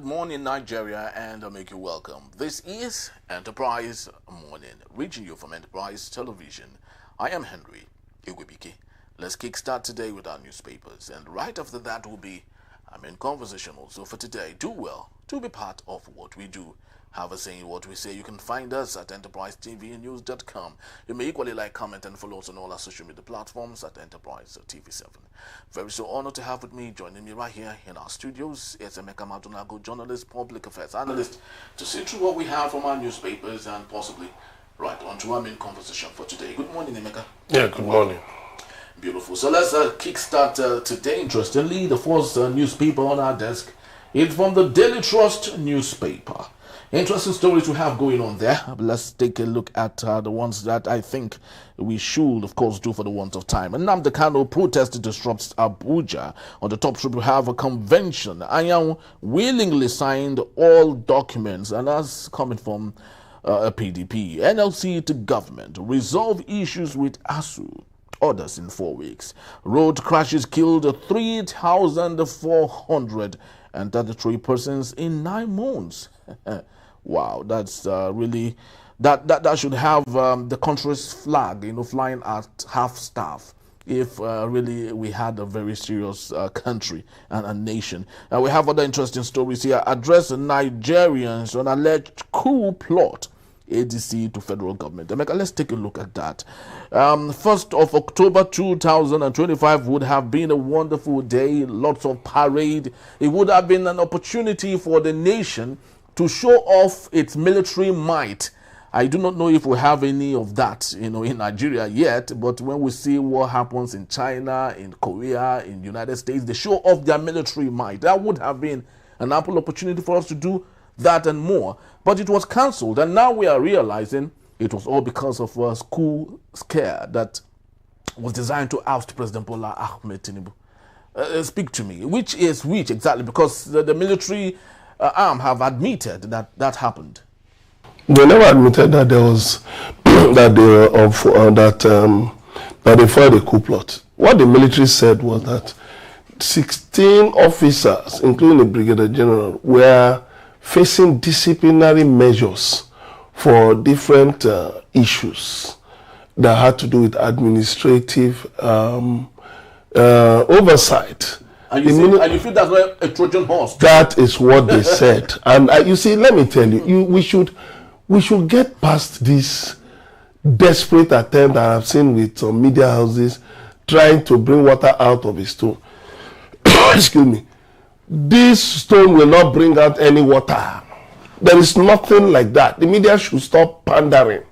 morning, Nigeria, and I make you welcome. This is Enterprise Morning, reaching you from Enterprise Television. I am Henry Igwebike. Let's kickstart today with our newspapers, and right after that will be conversational. So for today, do well to be part of what we do. Have a say in what we say. You can find us at enterprisetvnews.com. You may equally like, comment, and follow us on all our social media platforms at Enterprise TV7. Very so honored to have with me, joining me right here in our studios, is Emeka Madunago, journalist, public affairs analyst, to see through what we have from our newspapers and possibly right on to our main conversation for today. Good morning, Emeka. Yeah, good morning. Beautiful. So let's kickstart today. Interestingly, the first newspaper on our desk is from the Daily Trust newspaper. Interesting stories we have going on there. Let's take a look at the ones that I think we should, of course, do for the want of time. Nnamdi Kanu'S protest disrupts Abuja. On the top strip, we have a convention. Anyan willingly signed all documents, and that's coming from a PDP. NLC to government. Resolve issues with ASU. Orders in 4 weeks. Road crashes killed 3,433 persons in 9 months. Wow, that's really that should have the country's flag, flying at half staff. If really we had a very serious country and a nation. We have other interesting stories here. Address Nigerians on alleged coup plot. ADC to federal government. Emeka, let's take a look at that. 1st of October 2025 would have been a wonderful day, lots of parade. It would have been an opportunity for the nation to show off its military might. I do not know if we have any of that, in Nigeria yet, but when we see what happens in China, in Korea, in the United States, they show off their military might. That would have been an ample opportunity for us to do that and more. But it was cancelled, and now we are realizing it was all because of a school scare that was designed to oust President Bola Ahmed Tinubu. Speak to me. Which is which exactly? Because the military arm have admitted that happened. They never admitted that there was that they filed a coup plot. What the military said was that 16 officers, including the brigadier general, were facing disciplinary measures for different issues that had to do with administrative oversight. And you feel that's not a Trojan horse? That is what they said. And you see, let me tell you, we should get past this desperate attempt that I've seen with some media houses trying to bring water out of a stone. Excuse me. This stone will not bring out any water. There is nothing like that. The media should stop pandering.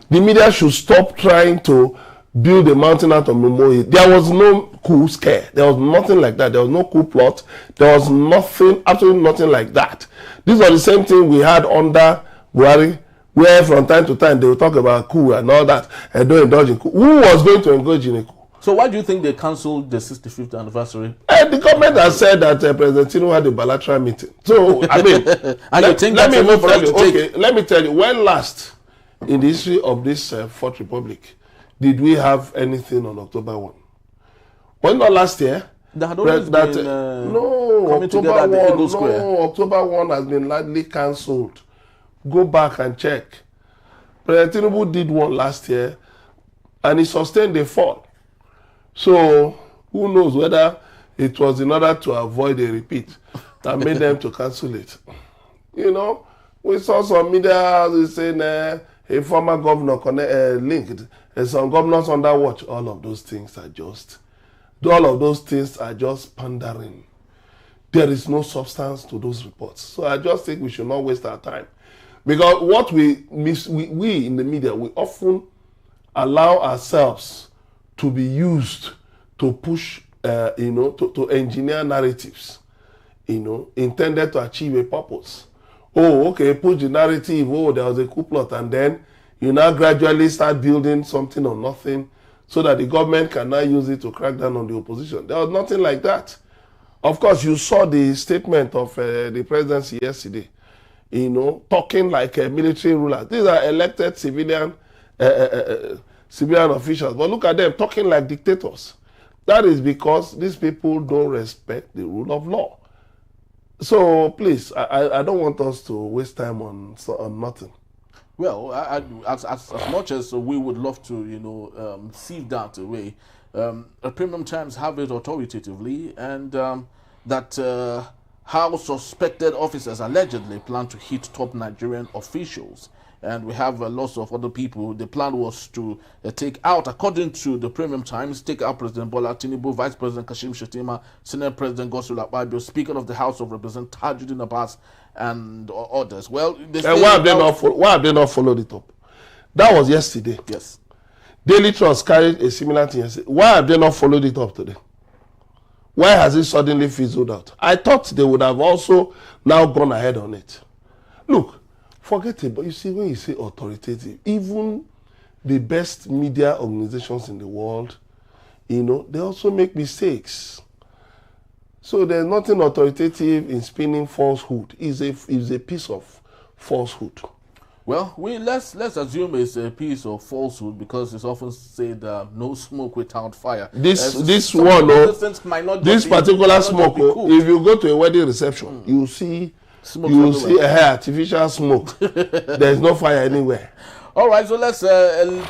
The media should stop trying to build a mountain out of memory. There was no coup scare. There was nothing like that. There was no coup plot. There was nothing, absolutely nothing like that. These are the same thing we had under Buhari, where from time to time they will talk about coup and all that and don't indulge in coup. Who was going to engage in a coup? So why do you think they cancelled the 65th anniversary? The government has said that President Tinubu had a bilateral meeting. So, I mean, let me tell you, when last in the history of this Fourth Republic did we have anything on October 1? Was not last year? There had always been coming together at the Eagle Square. No, October 1 has been largely cancelled. Go back and check. President Tinubu did one last year and he sustained a fall. So, who knows whether it was in order to avoid a repeat that made them to cancel it. We saw some media houses saying a former governor linked, and some governors under watch. All of those things are just pandering. There is no substance to those reports. So I just think we should not waste our time. Because what we in the media, we often allow ourselves to be used to push, to engineer narratives, intended to achieve a purpose. Oh, okay, push the narrative, there was a coup plot, and then you now gradually start building something or nothing so that the government can now use it to crack down on the opposition. There was nothing like that. Of course, you saw the statement of the presidency yesterday, talking like a military ruler. These are elected civilian officials, but look at them talking like dictators. That is because these people don't respect the rule of law. So please, I don't want us to waste time on nothing. Well, as much as we would love to, sieve that away, Premium Times have it authoritatively, and that how suspected officers allegedly plan to hit top Nigerian officials. And we have lots of other people. The plan was to take out, according to the Premium Times, take out President Bola Tinubu, Vice President Kashim Shettima, Senate President Godswill Akpabio, Speaker of the House of Representatives Tajuddin Abbas, and others. Well, why have they not followed it up? That was yesterday. Yes. Daily Trust carried a similar thing yesterday. Why have they not followed it up today? Why has it suddenly fizzled out? I thought they would have also now gone ahead on it. Look, forget it, but you see, when you say authoritative, even the best media organizations in the world, they also make mistakes. So there's nothing authoritative in spinning falsehood. It's a piece of falsehood. Well, let's assume it's a piece of falsehood, because it's often said no smoke without fire. This particular smoke, if you go to a wedding reception, you see artificial smoke. There's no fire anywhere. All right, so let's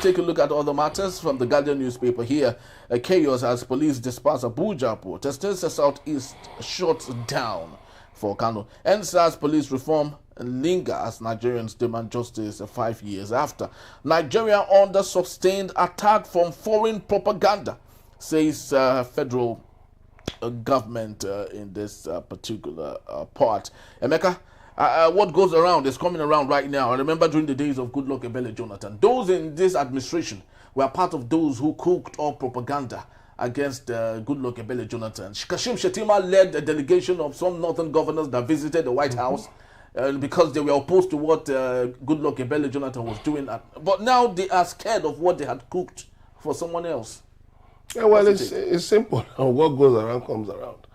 take a look at other matters from the Guardian newspaper here. Chaos as police disperse Abuja protesters. Southeast shuts down for Kanu. NSAS police reform linger as Nigerians demand justice 5 years after. Nigeria under sustained attack from foreign propaganda, says federal government in this particular part. Emeka, what goes around is coming around right now. I remember during the days of Goodluck Ebele Jonathan, those in this administration were part of those who cooked up propaganda against Goodluck Ebele Jonathan. Kashim Shettima led a delegation of some northern governors that visited the White House because they were opposed to what Goodluck Ebele Jonathan was doing. But now they are scared of what they had cooked for someone else. Yeah, well, it's simple. What goes around comes around.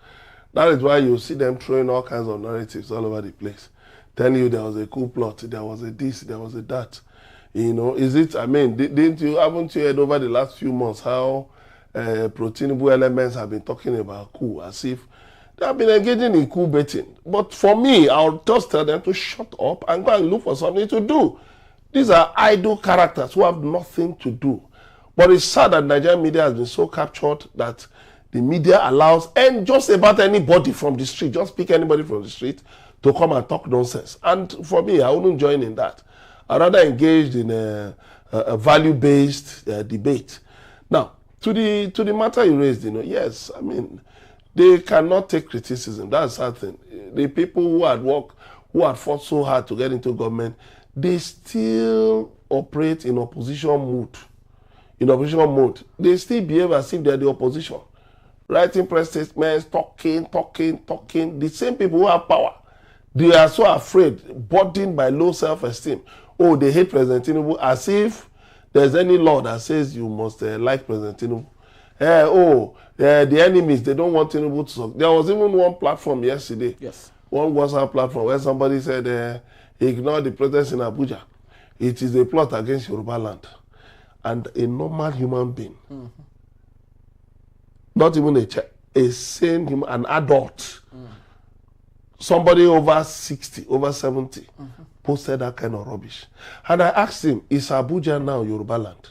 That is why you see them throwing all kinds of narratives all over the place, telling you there was a coup plot, there was a this, there was a that. Haven't you heard over the last few months how pro-Tinubu elements have been talking about coup, as if they have been engaging in coup betting? But for me, I'll just tell them to shut up and go and look for something to do. These are idle characters who have nothing to do. But it's sad that Nigerian media has been so captured that the media allows, and just about anybody from the street, just pick anybody from the street to come and talk nonsense. And for me, I wouldn't join in that. I rather engaged in a value-based debate. Now, to the matter you raised, yes, they cannot take criticism. That's something. The people who had fought so hard to get into government, they still operate in opposition mode. They still behave as if they're the opposition. Writing press statements, talking. The same people who have power, they are so afraid, burdened by low self-esteem. Oh, they hate President Tinubu, as if there's any law that says you must like President Tinubu. The enemies, they don't want Tinubu to succeed. There was even one platform yesterday, yes, one WhatsApp platform, where somebody said, ignore the protests in Abuja. It is a plot against Yoruba land. And a normal human being, not even a sane human, an adult, somebody over 60, over 70, posted that kind of rubbish. And I asked him, is Abuja now Yoruba land?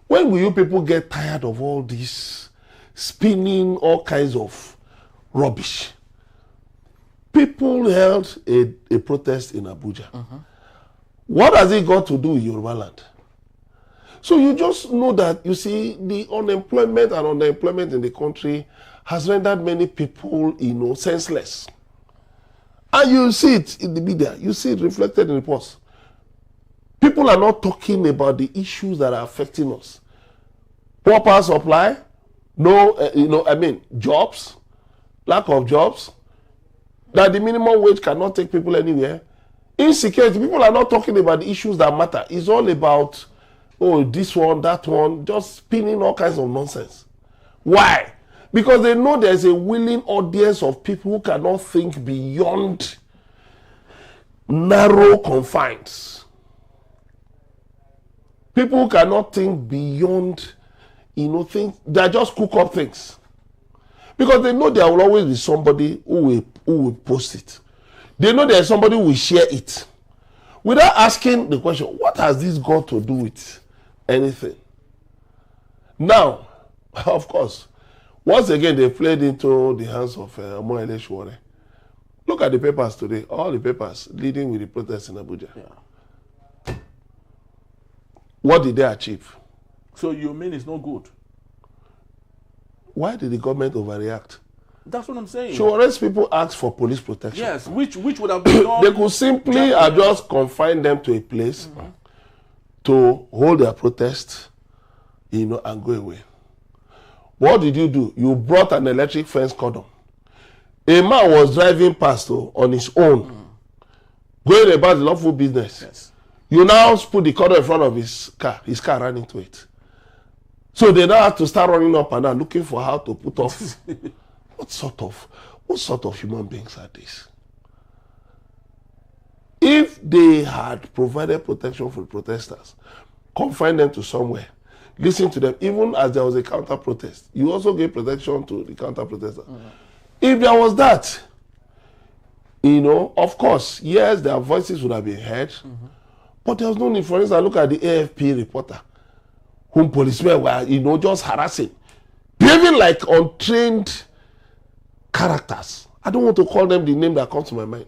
When will you people get tired of all this spinning all kinds of rubbish? People held a protest in Abuja. What has it got to do with Yoruba land? So you just know that, you see, the unemployment and underemployment in the country has rendered many people, senseless. And you see it in the media. You see it reflected in reports. People are not talking about the issues that are affecting us. Poor power supply, jobs, lack of jobs, that the minimum wage cannot take people anywhere. Insecurity, people are not talking about the issues that matter. It's all about, this one, that one, just spinning all kinds of nonsense. Why? Because they know there's a willing audience of people who cannot think beyond narrow confines. People who cannot think beyond, things, they just cook up things. Because they know there will always be somebody who will post it. They know there's somebody who will share it. Without asking the question, what has this got to do with anything? Now, of course, once again, they played into the hands of Sowore. Look at the papers today, all the papers leading with the protests in Abuja. Yeah. What did they achieve? So you mean it's no good? Why did the government overreact? That's what I'm saying. Sowore's people asked for police protection. Yes, which would have been done. They could simply have just confined them to a place to hold their protest, and go away. What did you do? You brought an electric fence cordon. A man was driving past on his own, going about the lawful business. Yes. You now put the cordon in front of his car ran into it. So they now have to start running up and down looking for how to put off. What sort of human beings are these? If they had provided protection for the protesters, confined them to somewhere, listen to them, even as there was a counter protest, you also gave protection to the counter protesters. If there was that, of course, yes, their voices would have been heard, but there was no need. For instance, look at the AFP reporter, whom policemen were, just harassing, behaving like untrained characters. I don't want to call them the name that comes to my mind.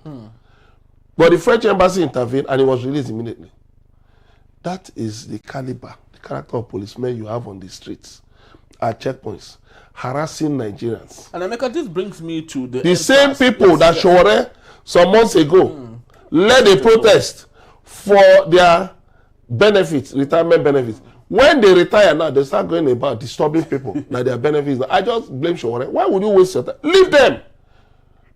But the French embassy intervened and he was released immediately. That is the caliber, the character of policemen you have on the streets, at checkpoints, harassing Nigerians. And Emeka, this brings me to the same people that Sowore some months ago led a protest for their benefits, retirement benefits. When they retire now, they start going about disturbing people that their benefits. I just blame Sowore. Why would you waste your time? Leave them.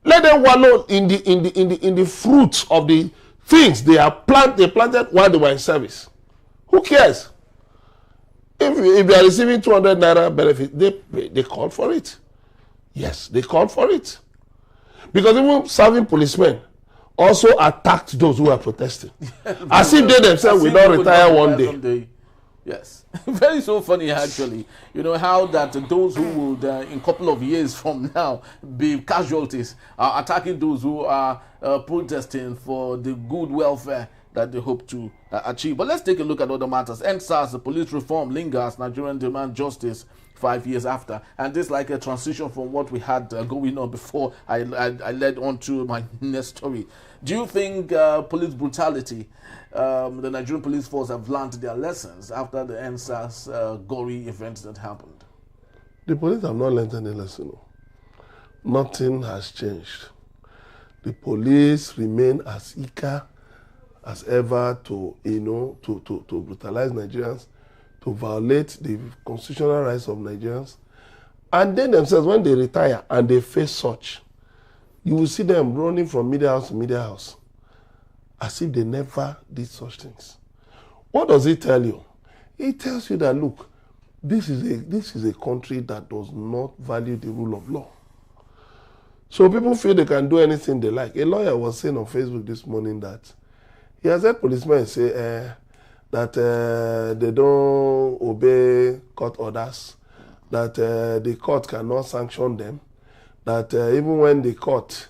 Let them wallow in the fruits of the things they planted while they were in service. Who cares? If they are receiving 200 naira benefit, they called for it. Yes, they called for it. Because even serving policemen also attacked those who are protesting. As if they themselves will not retire one day. Yes. Very so funny, actually. How that those who would, in a couple of years from now, be casualties, are attacking those who are protesting for the good welfare that they hope to achieve. But let's take a look at other matters. NSAS, the police reform lingers. Nigerian demand justice 5 years after. And this is like a transition from what we had going on before I led on to my next story. Do you think police brutality, the Nigerian police force have learned their lessons after the NSAS gory events that happened? The police have not learned any lesson. Nothing has changed. The police remain as eager as ever to brutalize Nigerians, to violate the constitutional rights of Nigerians. And then themselves, when they retire and they face such, you will see them running from media house to media house as if they never did such things. What does it tell you? It tells you that, look, this is a country that does not value the rule of law. So people feel they can do anything they like. A lawyer was saying on Facebook this morning that he has heard policemen say that they don't obey court orders, that the court cannot sanction them, that even when the court,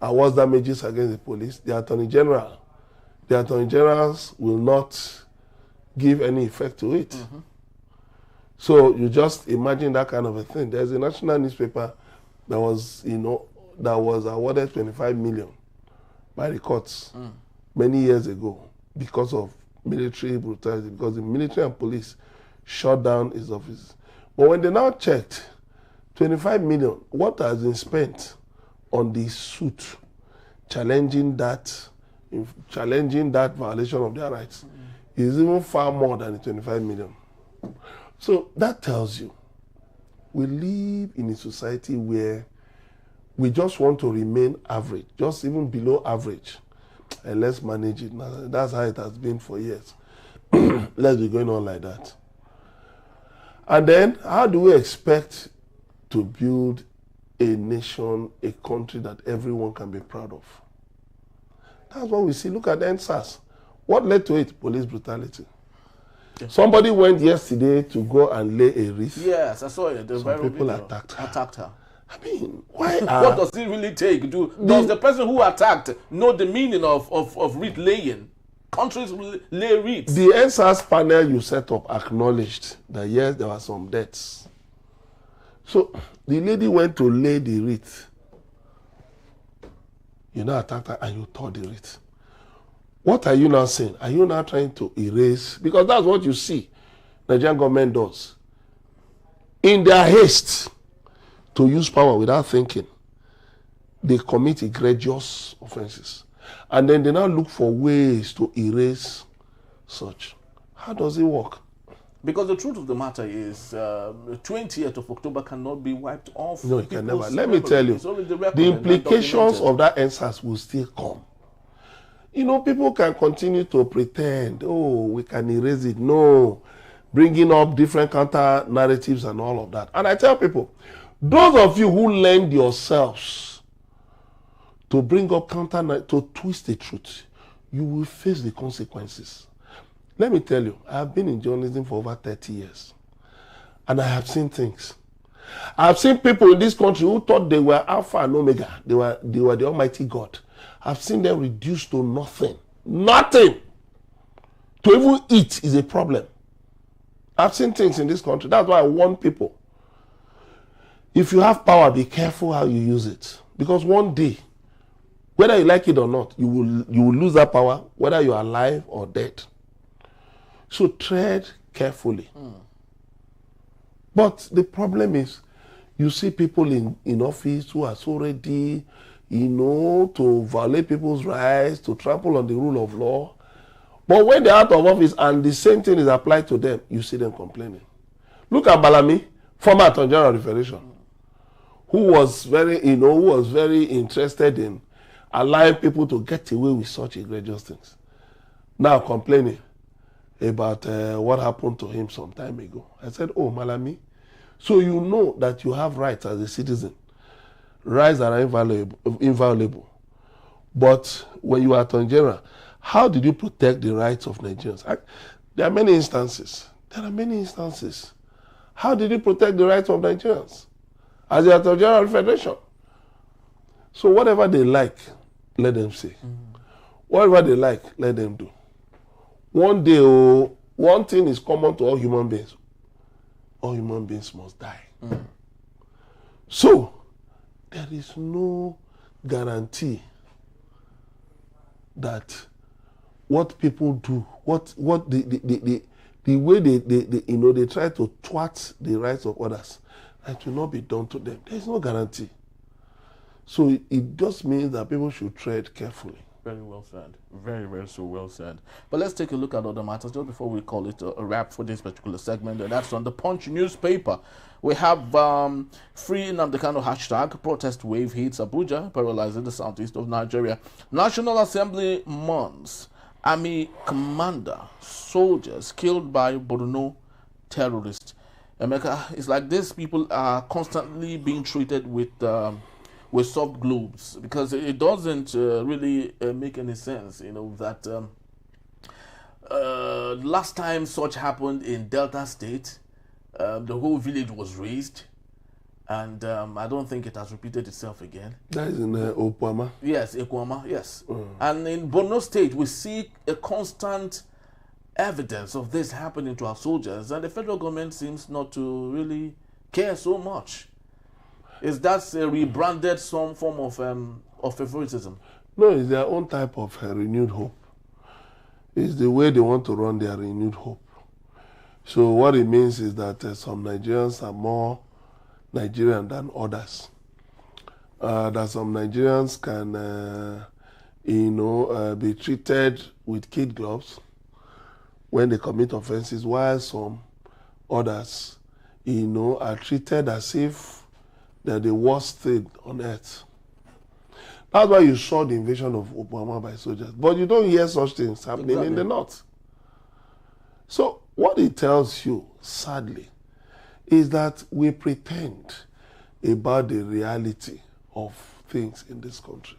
awards damages against the police, the attorney generals will not give any effect to it. So you just imagine that kind of a thing. There's a national newspaper that was, awarded 25 million by the courts many years ago because of military brutality, because the military and police shut down his office. But when they now checked, 25 million, what has been spent on the suit challenging that violation of their rights is even far more than the 25 million. So that tells you we live in a society where we just want to remain average, just even below average, and let's manage it. That's how it has been for years. Let's be going on like that. And then, how do we expect to build a nation, a country that everyone can be proud of? That's what we see. Look at the NSAS. What led to it? Police brutality. Somebody went yesterday to go and lay a wreath. Yes, I saw it. Some people attacked her. I mean, why what does it really take? Does the person who attacked know the meaning of wreath laying? Countries lay wreaths. The NSAS panel you set up acknowledged that yes, there were some deaths. So the lady went to lay the wreath. You now attacked her and you tore the wreath. What are you now saying? Are you now trying to erase? Because that's what you see Nigerian government does. In their haste to use power without thinking, they commit egregious offenses. And then they now look for ways to erase such. How does it work? Because the truth of the matter is, the 20th of October cannot be wiped off. No, it can never. Let me tell you, the implications of that NSAS will still come. You know, people can continue to pretend, oh, we can erase it. No, bringing up different counter narratives and all of that. And I tell people, those of you who lend yourselves to bring up to twist the truth, you will face the consequences. Let me tell you, I have been in journalism for over 30 years. And I have seen things. I have seen people in this country who thought they were Alpha and Omega. They were the Almighty God. I've seen them reduced to nothing. Nothing! To even eat is a problem. I've seen things in this country. That's why I warn people. If you have power, be careful how you use it. Because one day, whether you like it or not, you will lose that power, whether you are alive or dead. So tread carefully. But the problem is, you see people in office who are so ready, to violate people's rights, to trample on the rule of law. But when they're out of office and the same thing is applied to them, you see them complaining. Look at Balami, former Attorney General of the Federation, who was very interested in allowing people to get away with such egregious things. Now complaining about what happened to him some time ago. I said, oh, Malami, so you know that you have rights as a citizen. Rights are inviolable. But when you are Attorney General, how did you protect the rights of Nigerians? There are many instances. How did you protect the rights of Nigerians as the Attorney General of the Federation? So whatever they like, let them say. Whatever they like, let them do. One day, one thing is common to all human beings. All human beings must die. So, there is no guarantee that what people do, the way they try to thwart the rights of others, that will not be done to them. There is no guarantee. So it just means that people should tread carefully. Very well said. Very, very so well said. But let's take a look at other matters just before we call it a wrap for this particular segment. And that's on the Punch newspaper. We have Free Nnamdi Kanu hashtag, protest wave hits Abuja, paralyzing the southeast of Nigeria. National Assembly mourns army commander, soldiers killed by Borno terrorists. Emeka, it's like these people are constantly being treated with soft globes, because it doesn't really make any sense, that last time such happened in Delta State, the whole village was razed, and I don't think it has repeated itself again. That is in Okwama. Yes, Ekwama, yes. And in Borno State, we see a constant evidence of this happening to our soldiers, and the federal government seems not to really care so much. Is that rebranded some form of favoritism? No, it's their own type of renewed hope. It's the way they want to run their renewed hope. So what it means is that some Nigerians are more Nigerian than others. That some Nigerians can, be treated with kid gloves when they commit offenses, while some others, are treated as if they're the worst thing on earth. That's why you saw the invasion of Obama by soldiers. But you don't hear such things happening in the north. So what it tells you, sadly, is that we pretend about the reality of things in this country.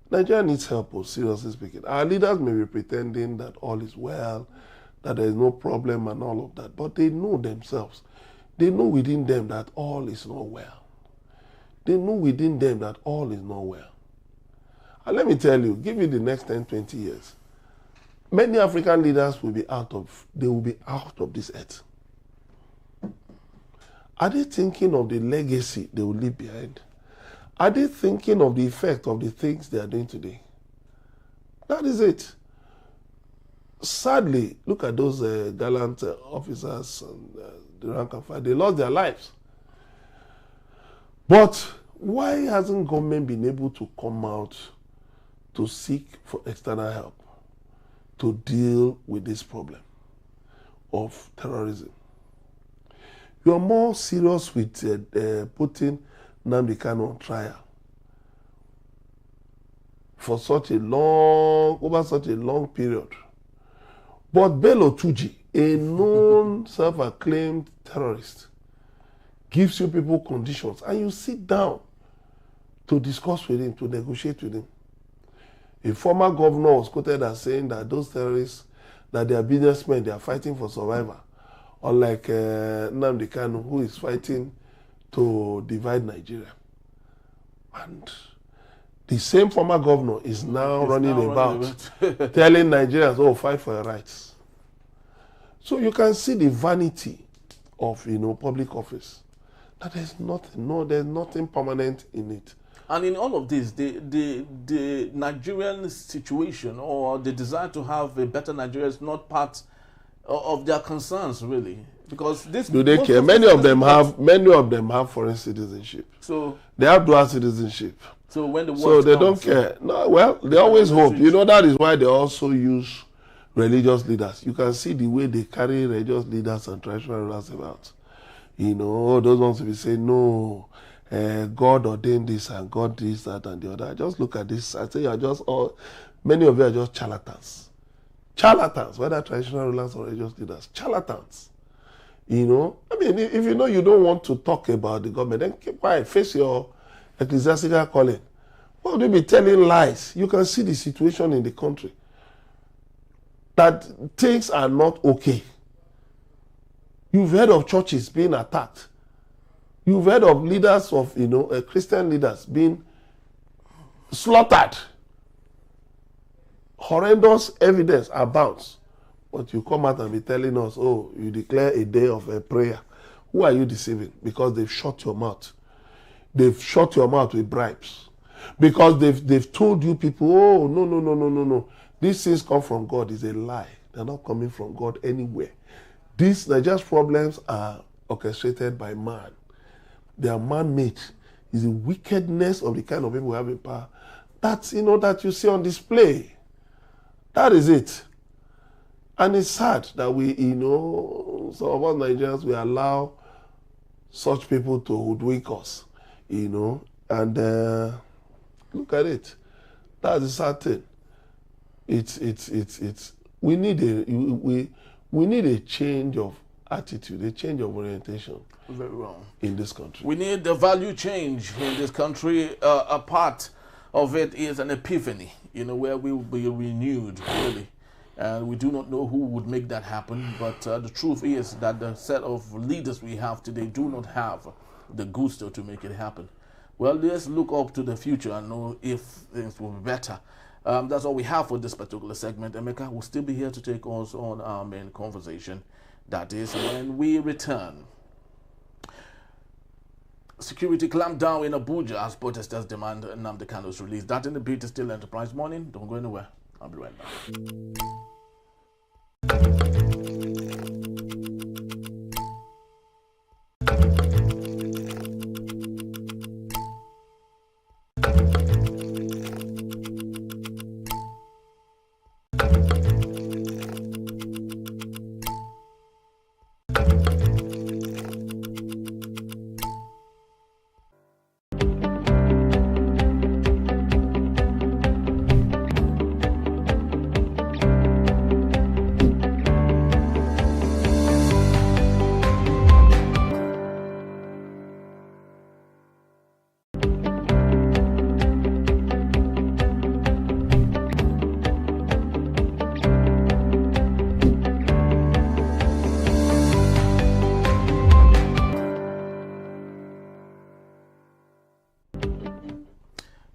Nigeria needs help, seriously speaking. Our leaders may be pretending that all is well, that there is no problem and all of that. But they know themselves. They know within them that all is not well. They know within them that all is not well. And let me tell you, give it the next 10, 20 years, many African leaders will be out of this earth. Are they thinking of the legacy they will leave behind? Are they thinking of the effect of the things they are doing today? That is it. Sadly, look at those gallant officers and the rank and file. They lost their lives. But why hasn't government been able to come out to seek for external help to deal with this problem of terrorism? You are more serious with putting Nnamdi Kanu on trial for over such a long period. But Bello Tuji, a known self-acclaimed terrorist, gives you people conditions and you sit down to discuss with him, to negotiate with him. A former governor was quoted as saying that those terrorists, that they are businessmen, they are fighting for survival. Unlike Nnamdi Kanu, who is fighting to divide Nigeria. And the same former governor is now running about telling Nigerians, oh, fight for your rights. So you can see the vanity of public office. That there's nothing permanent in it. And in all of this, the Nigerian situation or the desire to have a better Nigeria is not part of their concerns, really, because this. Do they care? Many of them have foreign citizenship. So they have dual citizenship. So when the so they don't care. No, well, they always hope. That is why they also use religious leaders. You can see the way they carry religious leaders and traditional rulers about. Those ones will be saying no. God ordained this and God this, that, and the other. I just look at this. I say many of you are just charlatans. Charlatans, whether traditional rulers or religious leaders, charlatans. If you don't want to talk about the government, then keep quiet, face your ecclesiastical calling. Why would you be telling lies? You can see the situation in the country. That things are not okay. You've heard of churches being attacked. You've heard of leaders of, Christian leaders being slaughtered. Horrendous evidence abounds. But you come out and be telling us, oh, you declare a day of a prayer. Who are you deceiving? Because they've shut your mouth. They've shut your mouth with bribes. Because they've told you people, oh, no. These things come from God. It's a lie. They're not coming from God anywhere. These Nigeria's problems are orchestrated by man. They are man-made. It's the wickedness of the kind of people who have in power. That's, that you see on display. That is it. And it's sad that we, some of us Nigerians, we allow such people to hoodwink us, and look at it. That's the sad thing. We need a change of attitude, a change of orientation. Very wrong. In this country. We need the value change in this country. A part of it is an epiphany, where we will be renewed, really. And we do not know who would make that happen, but the truth is that the set of leaders we have today do not have the gusto to make it happen. Well, let's look up to the future and know if things will be better. That's all we have for this particular segment. Emeka will still be here to take us on our main conversation. That is when we return. Security clamped down in Abuja as protesters demand Nnamdi Kanu's release. That in the beat is still Enterprise Morning. Don't go anywhere. I'll be right back.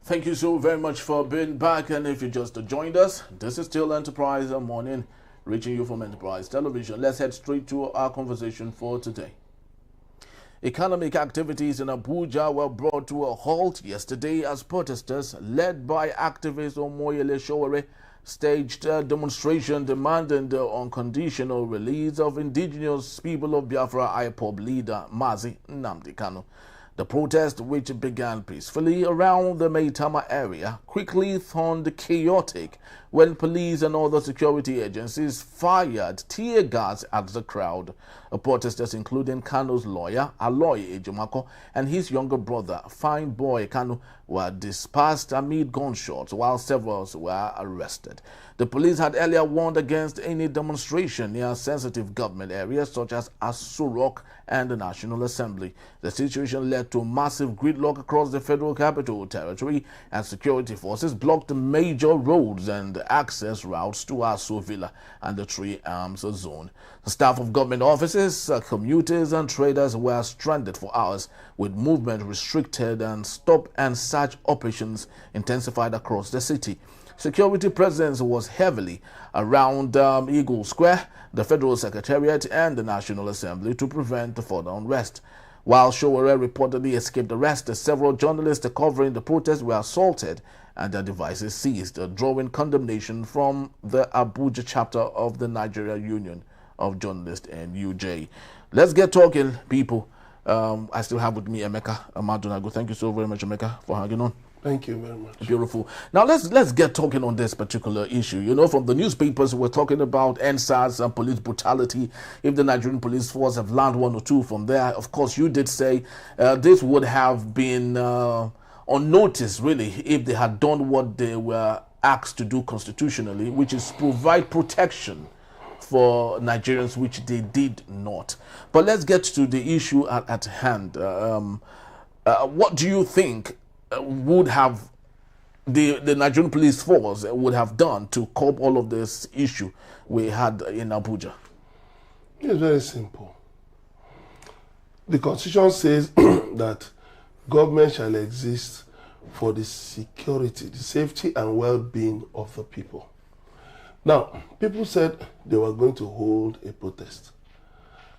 Thank you so very much for being back. And if you just joined us, this is still Enterprise Morning, reaching you from Enterprise Television. Let's head straight to our conversation for today. Economic activities in Abuja were brought to a halt yesterday as protesters, led by activist Omoyele Sowore, staged a demonstration demanding the unconditional release of indigenous people of Biafra IPOB leader Mazi Nnamdi Kanu. The protest, which began peacefully around the Maitama area, quickly turned chaotic when police and other security agencies fired tear gas at the crowd. Protesters, including Kanu'S lawyer, Aloy Ejimako, and his younger brother, Fine Boy Kanu, were dispersed amid gunshots, while several were arrested. The police had earlier warned against any demonstration near sensitive government areas such as Sowore and the National Assembly. The situation led to massive gridlock across the Federal Capital Territory, and security forces blocked major roads and access routes to Aso Villa and the Three Arms Zone. The staff of government offices, commuters and traders were stranded for hours, with movement restricted and stop and search operations intensified across the city. Security presence was heavily around Eagle Square, the Federal Secretariat, and the National Assembly to prevent further unrest. While Sowore reportedly escaped arrest, several journalists covering the protest were assaulted and their devices seized, drawing condemnation from the Abuja chapter of the Nigerian Union of Journalists, NUJ. Let's get talking, people. I still have with me Emeka Amadunago. Thank you so very much, Emeka, for hanging on. Thank you very much. Beautiful. Now let's get talking on this particular issue. You know, from the newspapers, we're talking about NSAS and police brutality. If the Nigerian police force have learned one or two from there, of course, you did say this would have been on notice, really, if they had done what they were asked to do constitutionally, which is provide protection for Nigerians, which they did not. But let's get to the issue at hand. What do you think would have the Nigerian police force would have done to curb all of this issue we had in Abuja? It's very simple. The Constitution says that government shall exist for the security, the safety and well-being of the people. Now, people said they were going to hold a protest.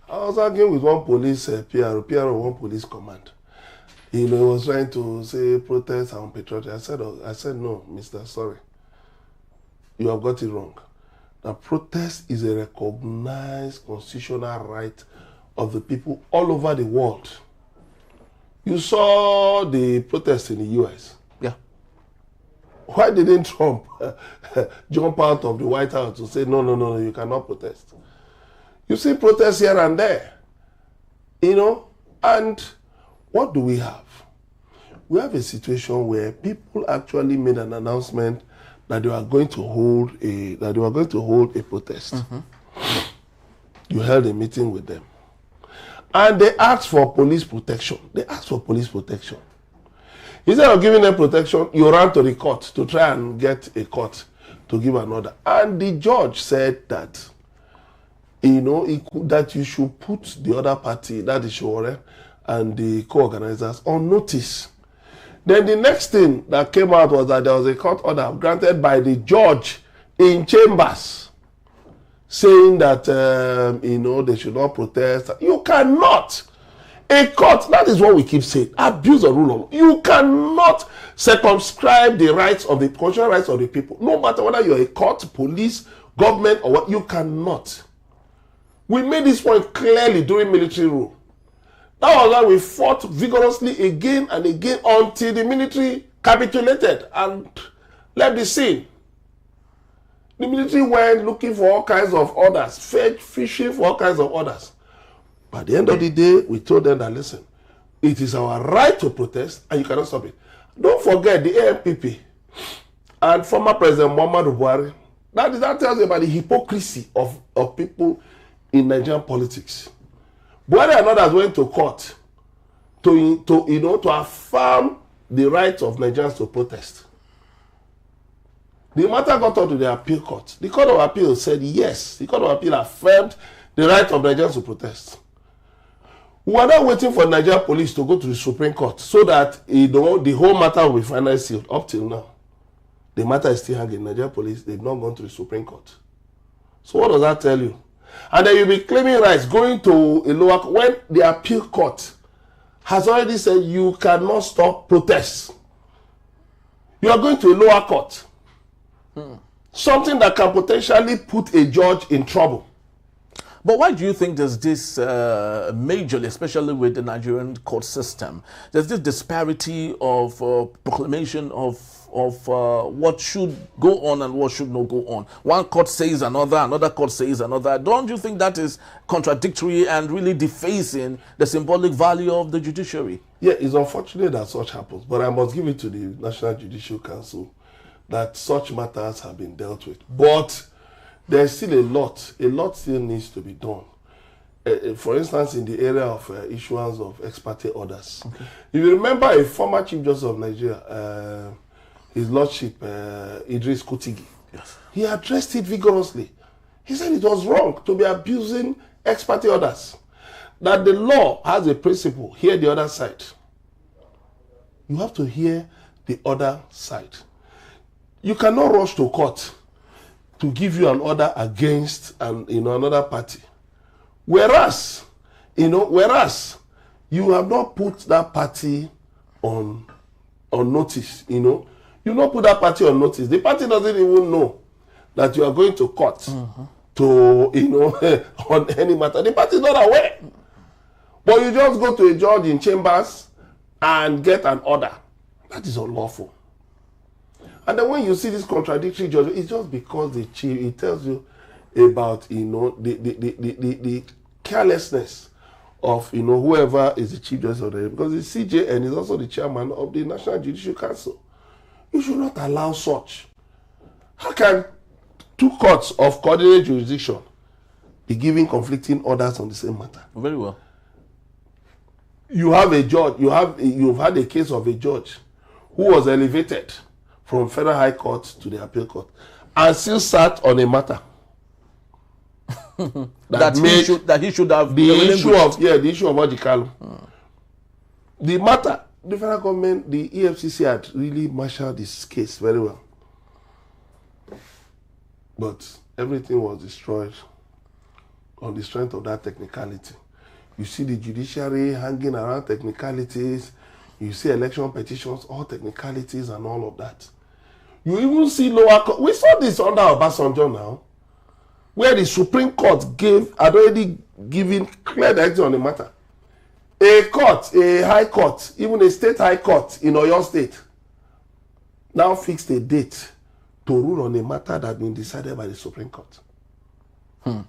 I was arguing with one police PR of one police command. He was trying to say protest and patriotic. I said, no, Mr. Sorry. You have got it wrong. The protest is a recognized constitutional right of the people all over the world. You saw the protest in the US. Yeah. Why didn't Trump jump out of the White House to say, no, you cannot protest? You see protests here and there, and what do we have? We have a situation where people actually made an announcement that they were going to hold a protest. Mm-hmm. You held a meeting with them. And they asked for police protection. Instead of giving them protection, you ran to the court to try and get a court to give an order. And the judge said that, that you should put the other party, that is Sowore, and the co-organizers on notice. Then the next thing that came out was that there was a court order granted by the judge in chambers saying that, they should not protest. You cannot. A court, that is what we keep saying, abuse the rule of law. You cannot circumscribe the rights of the constitutional rights of the people, no matter whether you're a court, police, government, or what, you cannot. We made this point clearly during military rule. That was why we fought vigorously again and again until the military capitulated and left the scene. The military went looking for all kinds of orders, fishing for all kinds of orders. But at the end of the day, we told them that, listen, it is our right to protest and you cannot stop it. Don't forget the AMPP and former President Muhammadu Buhari. That tells you about the hypocrisy of people in Nigerian politics. Buhari and others went to court to affirm the right of Nigerians to protest. The matter got on to the appeal court. The Court of Appeal said yes. The Court of Appeal affirmed the right of Nigerians to protest. We are now waiting for Nigerian police to go to the Supreme Court so that the whole matter will be finally sealed. Up till now, the matter is still hanging. Nigerian police, they've not gone to the Supreme Court. So what does that tell you? And then you'll be claiming rights, going to a lower court, when the appeal court has already said you cannot stop protests. You are going to a lower court. Something that can potentially put a judge in trouble. But why do you think there's this majorly, especially with the Nigerian court system, there's this disparity of proclamation of what should go on and what should not go on? One court says another court says another. Don't you think that is contradictory and really defacing the symbolic value of the judiciary? Yeah, it's unfortunate that such happens, but I must give it to the National Judicial Council that such matters have been dealt with. But there's still a lot still needs to be done. For instance, in the area of issuance of ex parte orders. Okay. If you remember a former Chief Justice of Nigeria, His Lordship Idris Kutigi, yes, he addressed it vigorously. He said it was wrong to be abusing ex parte orders. That the law has a principle, hear the other side. You have to hear the other side. You cannot rush to court to give you an order against another party. Whereas you have not put that party on notice, You not put that party on notice. The party doesn't even know that you are going to court to, on any matter. The party is not aware. But you just go to a judge in chambers and get an order. That is unlawful. And then when you see this contradictory judgment, it's just because the chief, it tells you about, the carelessness of, whoever is the chief justice of the, because the CJN is also the chairman of the National Judicial Council. You should not allow such. How can two courts of coordinated jurisdiction be giving conflicting orders on the same matter? Very well. You have a judge, you've had a case of a judge who was elevated from Federal High Court to the Appeal Court and still sat on a matter that he should have the issue of Ojikalu. The matter, the federal government, the EFCC had really marshaled this case very well, but everything was destroyed on the strength of that technicality. You see the judiciary hanging around technicalities. You see election petitions, all technicalities and all of that. You even see lower court. We saw this under Obasanjo now, where the Supreme Court had already given clear direction on the matter. A court, a high court, even a state high court in Oyo State, now fixed a date to rule on a matter that had been decided by the Supreme Court. And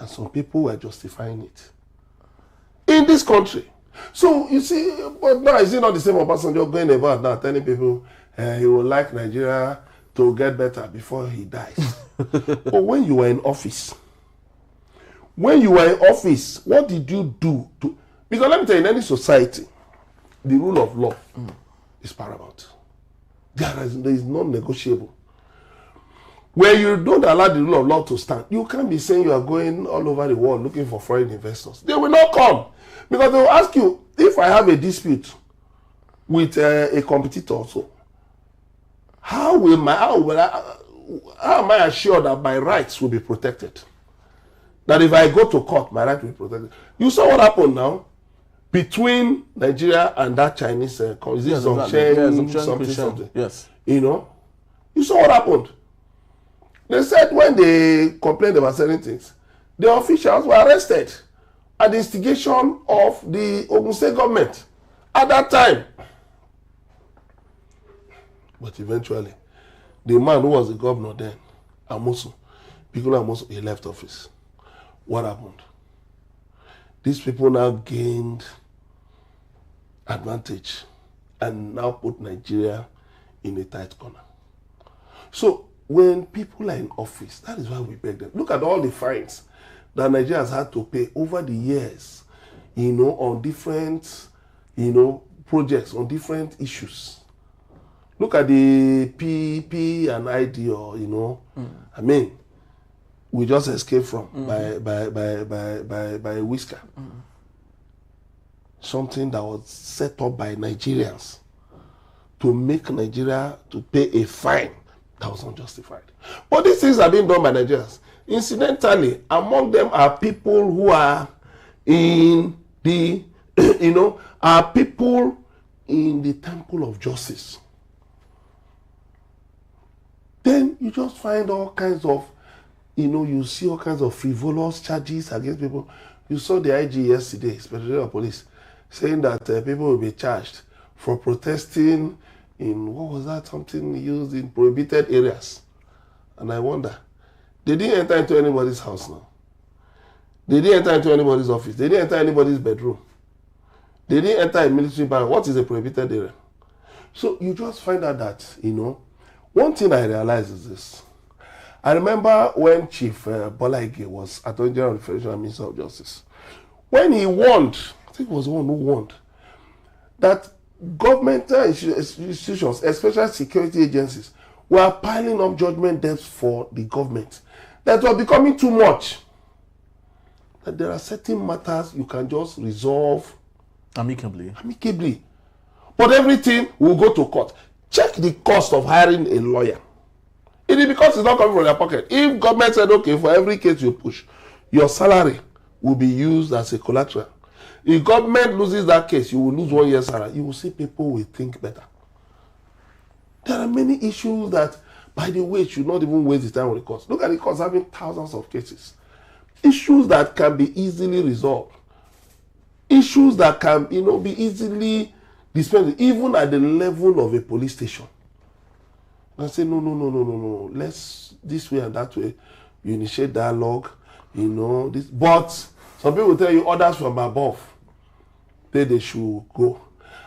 some people were justifying it in this country. So you see, but now is it not the same Obasanjo going about now telling people he would like Nigeria to get better before he dies? But when you were in office, what did you do to? Because let me tell you, in any society, the rule of law is paramount. There is non-negotiable. Where you don't allow the rule of law to stand, you can't be saying you are going all over the world looking for foreign investors. They will not come. Because they will ask you, if I have a dispute with a competitor also, how am I assured that my rights will be protected? That if I go to court, my rights will be protected. You saw what happened now between Nigeria and that Chinese something. Yes. You saw what happened. They said when they complained about certain things, the officials were arrested at the instigation of the Ogun State government at that time. But eventually, the man who was the governor then, Amosu, he left office. What happened? These people now gained advantage and now put Nigeria in a tight corner. So when people are in office, that is why we beg them. Look at all the fines that Nigeria has had to pay over the years, on different, projects, on different issues. Look at the PP and ID, I mean, we just escaped from by a whisker. something that was set up by Nigerians to make Nigeria to pay a fine that was unjustified. But these things are being done by Nigerians. Incidentally, among them are people who are in the, are people in the temple of justice. Then you just find all kinds of, you see all kinds of frivolous charges against people. You saw the IG yesterday, Inspector of Police, saying that people will be charged for protesting in, what was that, something used in prohibited areas. And I wonder, they didn't enter into anybody's house now. They didn't enter into anybody's office. They didn't enter anybody's bedroom. They didn't enter a military barrack. What is a prohibited area? So you just find out that, one thing I realized is this. I remember when Chief Bola Ige was Attorney General of the Federation and Minister of Justice. When he warned, I think it was the one who warned, that governmental institutions, especially security agencies, were piling up judgment debts for the government. That was becoming too much. That there are certain matters you can just resolve amicably. But everything will go to court. Check the cost of hiring a lawyer. It is because it's not coming from their pocket. If government said, okay, for every case you push, your salary will be used as a collateral. If government loses that case, you will lose 1 year's salary. You will see people will think better. There are many issues that, by the way, should not even waste the time on the courts. Look at the courts having thousands of cases. Issues that can be easily resolved. Issues that can, be easily dispensed, even at the level of a police station. And say, no. Let's this way and that way. You initiate dialogue, this. But some people will tell you orders from above. They should go.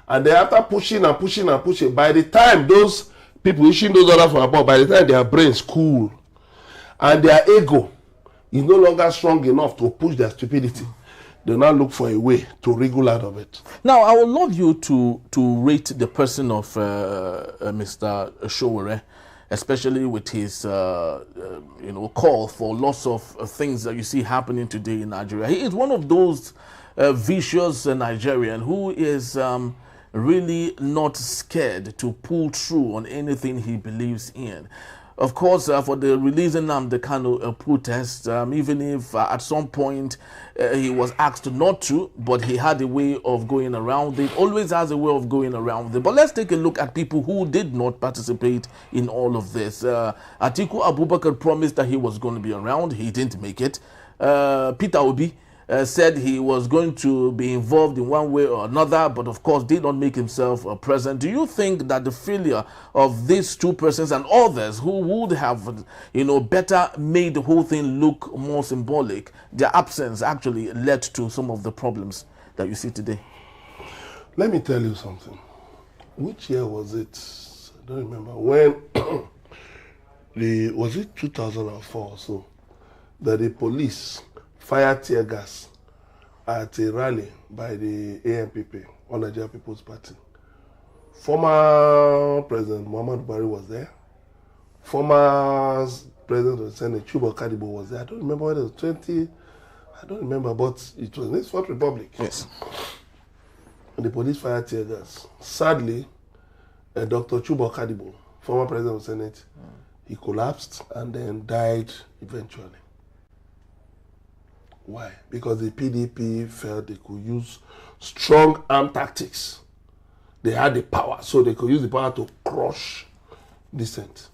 And then after pushing, by the time those people issuing those orders from above, by the time their brains cool and their ego is no longer strong enough to push their stupidity, they now look for a way to wriggle out of it. Now, I would love you to rate the person of Mr. Sowore, especially with his call for lots of things that you see happening today in Nigeria. He is one of those vicious Nigerian who is really not scared to pull through on anything he believes in. Of course, for the releasing the Kanu'S protest, even if at some point he was asked not to, but he had a way of going around it, always has a way of going around it. But let's take a look at people who did not participate in all of this. Atiku Abubakar promised that he was going to be around. He didn't make it. Peter Obi said he was going to be involved in one way or another, but of course did not make himself present. Do you think that the failure of these two persons and others who would have, better made the whole thing look more symbolic, their absence actually led to some of the problems that you see today? Let me tell you something. Which year was it? I don't remember. When was it 2004 or so, that the police fired tear gas at a rally by the ANPP, All Nigeria People's Party. Former President Muhammadu Buhari was there. Former President of the Senate, Chuba Kadibo, was there. I don't remember whether it was 20, I don't remember, but it was in this Fourth Republic. Yes. And the police fired tear gas. Sadly, Dr. Chuba Kadibo, former President of the Senate, he collapsed and then died eventually. Why? Because the PDP felt they could use strong arm tactics. They had the power, so they could use the power to crush dissent.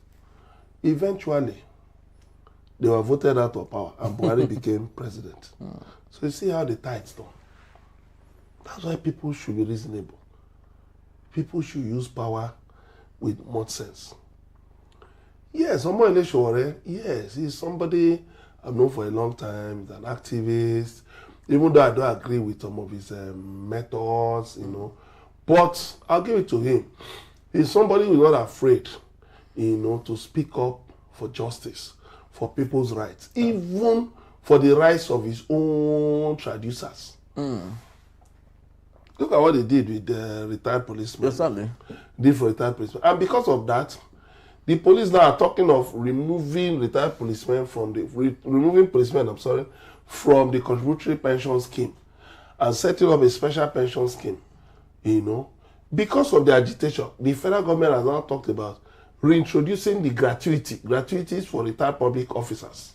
Eventually, they were voted out of power and Buhari became president. So you see how the tides done. That's why people should be reasonable. People should use power with much sense. Yes, Omole Sowore, yes, he's somebody I've known for a long time. He's an activist, even though I don't agree with some of his methods, But I'll give it to him. He's somebody who's not afraid, to speak up for justice, for people's rights, even for the rights of his own traducers. Look at what they did with the retired policemen. Yes, certainly. Did for retired policemen. And because of that, the police now are talking of removing retired policemen from the from the contributory pension scheme and setting up a special pension scheme, because of the agitation, the federal government has now talked about reintroducing the gratuities for retired public officers,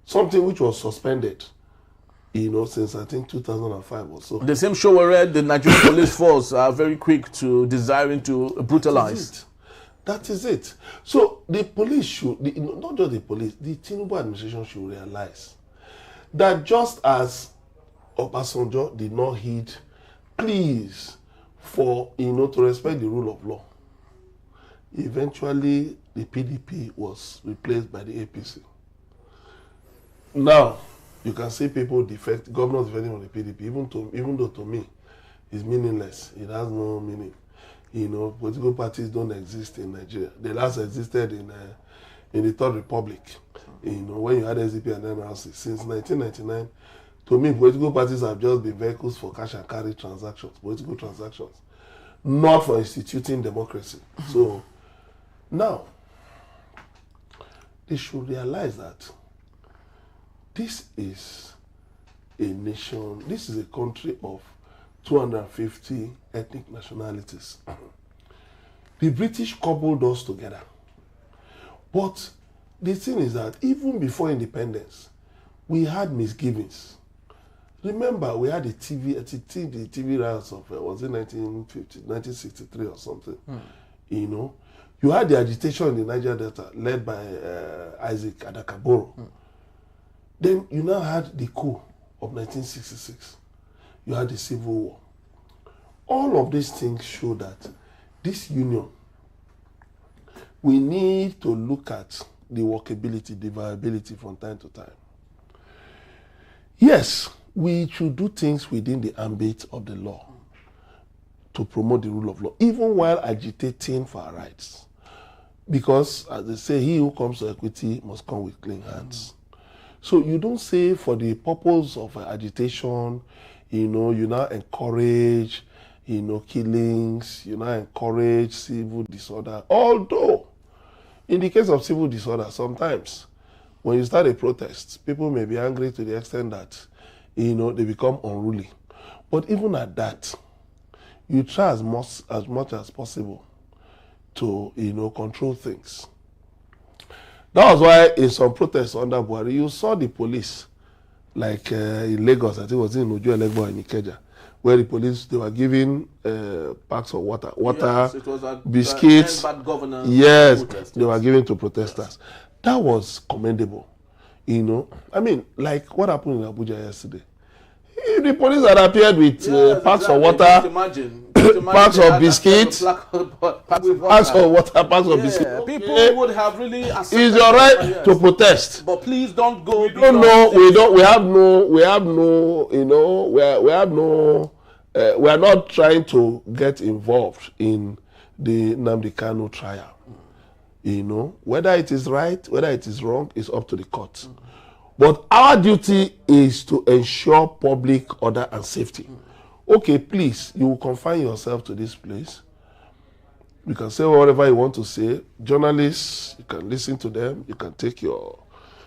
something which was suspended, since I think 2005 or so. The same Sowore, the Nigerian police force are very quick to desiring to brutalize. That is it. So the police should, not just the police, the Tinubu administration should realize that just as Obasanjo did not heed pleas for, to respect the rule of law, eventually the PDP was replaced by the APC. Now, you can see people defect, governors defecting on the PDP, even though to me, it's meaningless. It has no meaning. Political parties don't exist in Nigeria. They last existed in the Third Republic. When you had SDP and NRC. Since 1999, to me, political parties have just been vehicles for cash and carry transactions, political transactions, not for instituting democracy. So now, they should realize that this is a nation, this is a country of 250 ethnic nationalities. The British coupled us together. But the thing is that even before independence, we had misgivings. Remember, we had the TV riots of, was it 1963 or something? You had the agitation in the Niger Delta led by Isaac Adakaboro. Then you now had the coup of 1966. You had the Civil War. All of these things show that this union, we need to look at the workability, the viability from time to time. Yes, we should do things within the ambit of the law to promote the rule of law, even while agitating for our rights. Because, as they say, he who comes to equity must come with clean hands. So you don't say for the purpose of agitation, you now encourage, killings, you now encourage civil disorder. Although, in the case of civil disorder, sometimes when you start a protest, people may be angry to the extent that, they become unruly. But even at that, you try as much as possible to, control things. That was why in some protests under Buhari, you saw the police, like in Lagos, I think it was in Ojo Elegbo and Ikeja, where the police, they were giving packs of water, yes, it was biscuits. Bad governance. Yes, they were giving to protesters. Yes. That was commendable. I mean, like what happened in Abuja yesterday. If the police had appeared with packs of water, packs of biscuits, packs of water, packs of biscuits. People would have really accepted. It's your right to protest. But please don't go. We are not trying to get involved in the Nnamdi Kanu trial. Whether it is right, whether it is wrong, is up to the court. But our duty is to ensure public order and safety. Okay, please, you will confine yourself to this place. You can say whatever you want to say. Journalists, you can listen to them. You can take your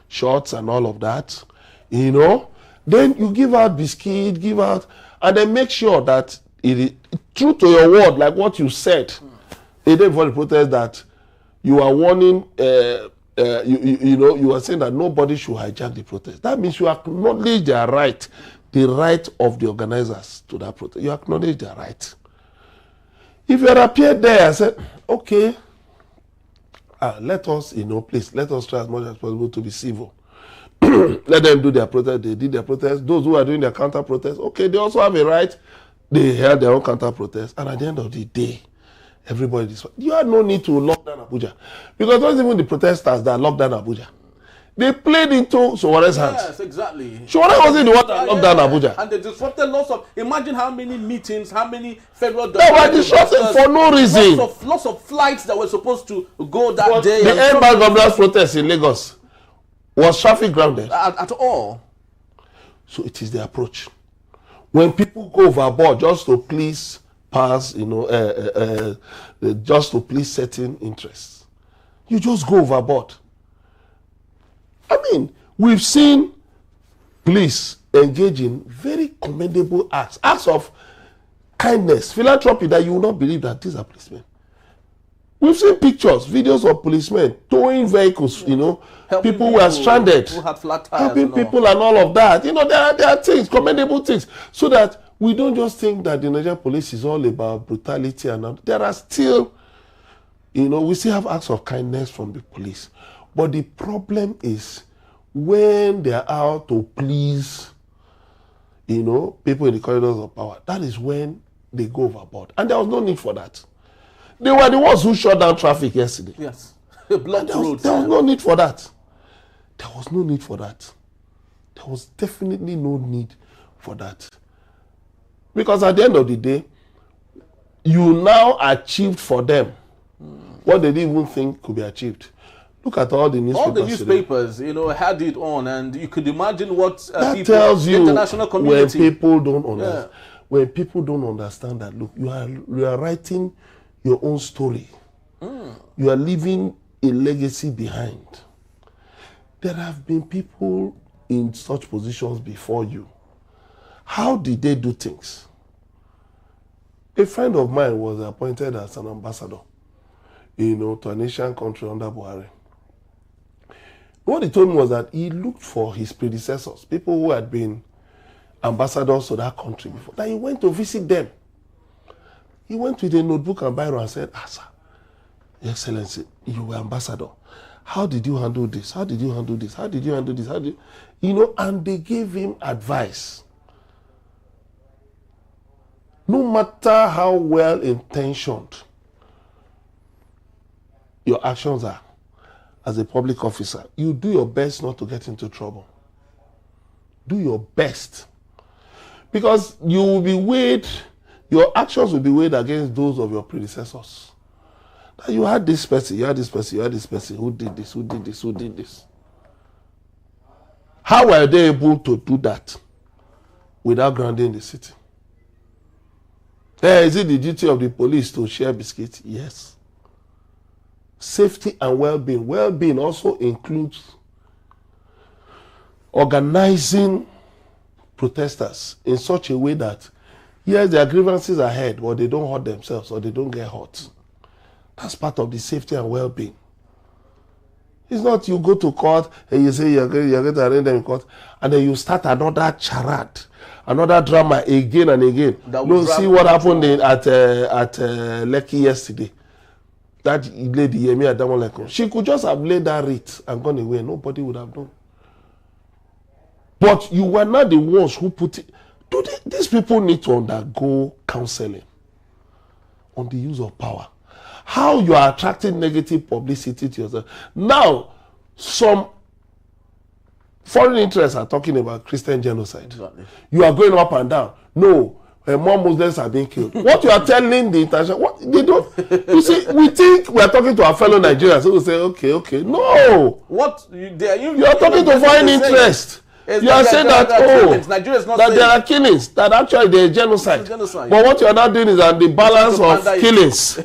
shots and all of that. Then you give out biscuit, and then make sure that it is true to your word, like what you said. A day before the protest, that you are warning, you are saying that nobody should hijack the protest. That means you acknowledge their right, the right of the organizers to that protest. You acknowledge their right. If you had appeared there and said, okay, let us, please, let us try as much as possible to be civil. Let them do their protest. They did their protest. Those who are doing their counter protest, okay, they also have a right. They held their own counter protest. And at the end of the day, everybody, you had no need to lock down Abuja. Because it wasn't even the protesters that locked down Abuja. They played into Sowore's hands. Yes, exactly. Sowore wasn't the one that locked down Abuja. And they disrupted lots of, imagine how many meetings, how many federal... They were disrupted for no reason. Lots of flights that were supposed to go that day. The end-bank governance protest in Lagos was traffic grounded. At all. So it is the approach. When people go overboard just to please pass, just to please certain interests, you just go overboard. I mean, we've seen police engage in very commendable acts of kindness, philanthropy that you will not believe that these are policemen. We've seen pictures, videos of policemen towing vehicles, helping people who are stranded, who had flat tires, helping people and all of that. There are things, commendable things, so that we don't just think that the Nigerian police is all about brutality and all. There are still, we still have acts of kindness from the police. But the problem is when they are out to please, people in the corridors of power, that is when they go overboard. And there was no need for that. They were the ones who shut down traffic yesterday. Yes. Blocked roads. There was no need for that. There was no need for that. There was definitely no need for that. Because at the end of the day, you now achieved for them what they didn't even think could be achieved. Look at all the newspapers. All the newspapers, had it on, and you could imagine what that tells you the international community. When people don't understand. Yeah. When people don't understand that, look, you are writing your own story. You are leaving a legacy behind. There have been people in such positions before you. How did they do things? A friend of mine was appointed as an ambassador, to an Asian country under Buhari. What he told me was that he looked for his predecessors, people who had been ambassadors to that country before, that he went to visit them. He went with a notebook and biro and said, sir, Your Excellency, you were ambassador. How did you handle this? How did you handle this? How did you handle this? And they gave him advice. No matter how well intentioned your actions are as a public officer, you do your best not to get into trouble. Do your best. Because you will be weighed, your actions will be weighed against those of your predecessors. That you had this person, you had this person, you had this person who did this, who did this, who did this. How were they able to do that without grounding the city? Is it the duty of the police to share biscuits? Yes. Safety and well-being. Well-being also includes organizing protesters in such a way that, yes, their grievances are heard, but they don't hurt themselves or they don't get hurt. That's part of the safety and well-being. It's not you go to court and you say you're going to arraign them in court, and then you start another charade, another drama again and again. Don't see what happened at Lekki yesterday. That lady, Yemi Adamoleko, she could just have laid that writ and gone away. Nobody would have known. But you were not the ones who put it. These people need to undergo counseling on the use of power. How you are attracting negative publicity to yourself. Now, some foreign interests are talking about Christian genocide. Exactly. You are going up and down. No, more Muslims are being killed. What you are telling the international, what they don't. You see, we think we are talking to our fellow Nigerians, so we say, okay. No. What you are talking to foreign interest. You are saying that there are killings, that actually there is genocide. But what you are not doing is on the balance of killings.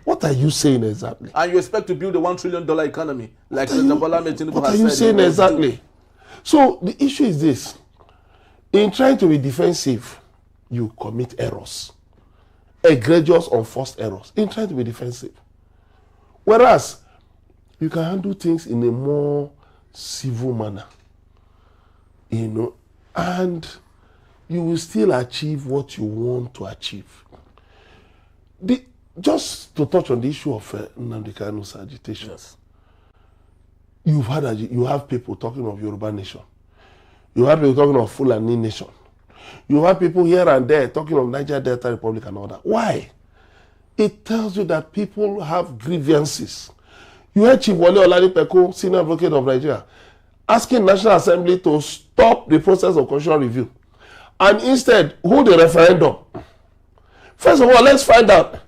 What are you saying exactly? And you expect to build a $1 trillion economy, like President Bola Ahmed Tinubu has said. What are you saying exactly? So the issue is this. In trying to be defensive, you commit errors. Egregious, unforced errors. In trying to be defensive. Whereas, you can handle things in a more civil manner. And you will still achieve what you want to achieve. Just to touch on the issue of Nnamdi Kanu'S agitation. Yes. You have people talking of Yoruba nation. You have people talking of Fulani nation. You have people here and there talking of Niger Delta Republic and all that. Why? It tells you that people have grievances. You heard Chief Wole Oladipeko, senior advocate of Nigeria, asking National Assembly to stop the process of constitutional review and instead hold a referendum. First of all, let's find out,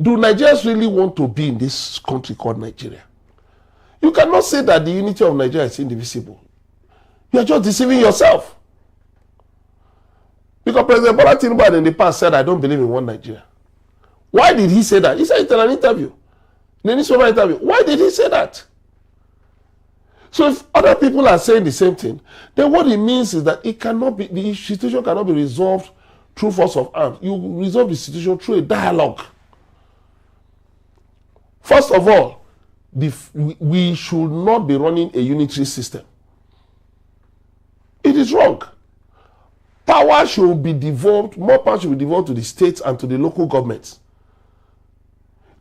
do Nigerians really want to be in this country called Nigeria? You cannot say that the unity of Nigeria is indivisible. You are just deceiving yourself. Because President Bola Tinubu in the past said, I don't believe in one Nigeria. Why did he say that? He said it in an interview. In a newspaper interview. Why did he say that? So if other people are saying the same thing, then what it means is that the situation cannot be resolved through force of arms. You resolve the situation through a dialogue. First of all, we should not be running a unitary system. It is wrong. Power should be devolved, more power should be devolved to the states and to the local governments.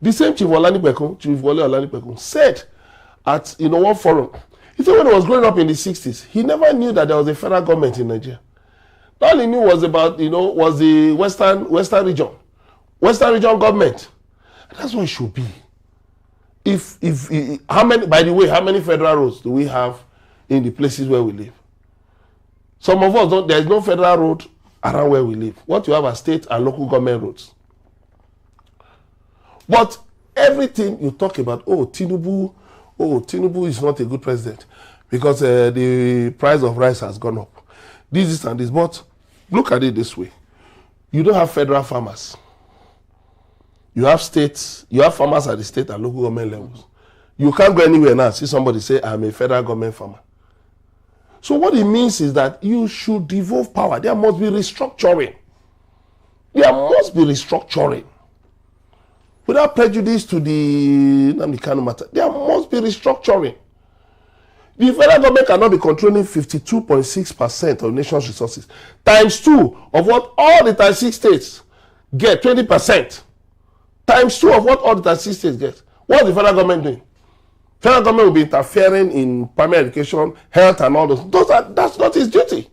The same Chief Wole Olanipekun said at one forum, he said when he was growing up in the 60s, he never knew that there was a federal government in Nigeria. All he knew was about, was the Western region government. And that's what it should be. How many federal roads do we have in the places where we live? Some of us there is no federal road around where we live. What you have are state and local government roads. But everything you talk about, Tinubu is not a good president because the price of rice has gone up. This and this. But look at it this way. You don't have federal farmers. You have farmers at the state and local government levels. You can't go anywhere now and see somebody say, I'm a federal government farmer. So what it means is that you should devolve power. There must be restructuring. Without prejudice to the Nnamdi Kanu matter, there must be restructuring. The federal government cannot be controlling 52.6% of the nation's resources. Times 2 of what all the 36 states get, 20%. Times 2 of what all the 36 states get. What is the federal government doing? Federal government will be interfering in primary education, health, and all those. That's not his duty.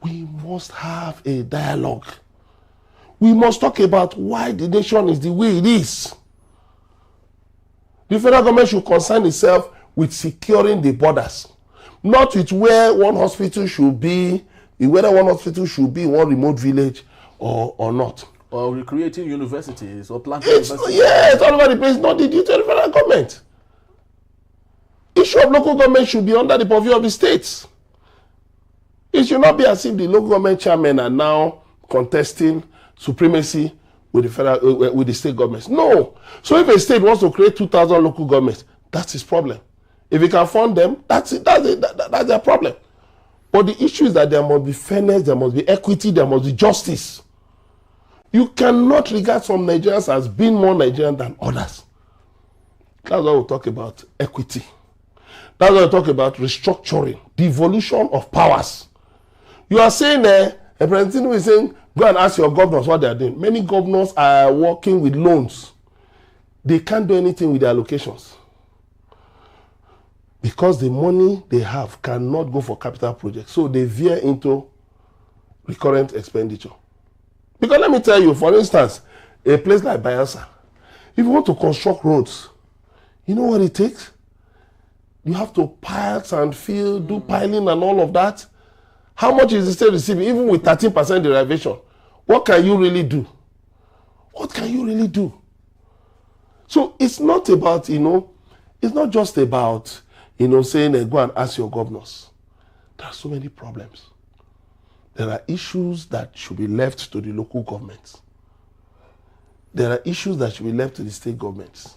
We must have a dialogue. We must talk about why the nation is the way it is. The federal government should concern itself with securing the borders, not with where one hospital should be, whether one hospital should be in one remote village or not. Or recreating universities or planting universities. Yes, all over the place, not the duty of the federal government. Issue of local government should be under the purview of the states. It should not be as if the local government chairmen are now contesting supremacy with the state governments. No. So if a state wants to create 2,000 local governments, that's his problem. If he can fund them, that's their problem. But the issue is that there must be fairness, there must be equity, there must be justice. You cannot regard some Nigerians as being more Nigerian than others. That's why we talk about equity. That's why we talk about restructuring, devolution of powers. You are saying President Tinubu is saying, go and ask your governors what they are doing. Many governors are working with loans. They can't do anything with their allocations. Because the money they have cannot go for capital projects. So they veer into recurrent expenditure. Because let me tell you, for instance, a place like Bayelsa, if you want to construct roads, you know what it takes? You have to pile and fill, do piling and all of that. How much is the state receiving? Even with 13% derivation, what can you really do? What can you really do? So it's not about, it's not just about, saying, go and ask your governors. There are so many problems. There are issues that should be left to the local governments. There are issues that should be left to the state governments.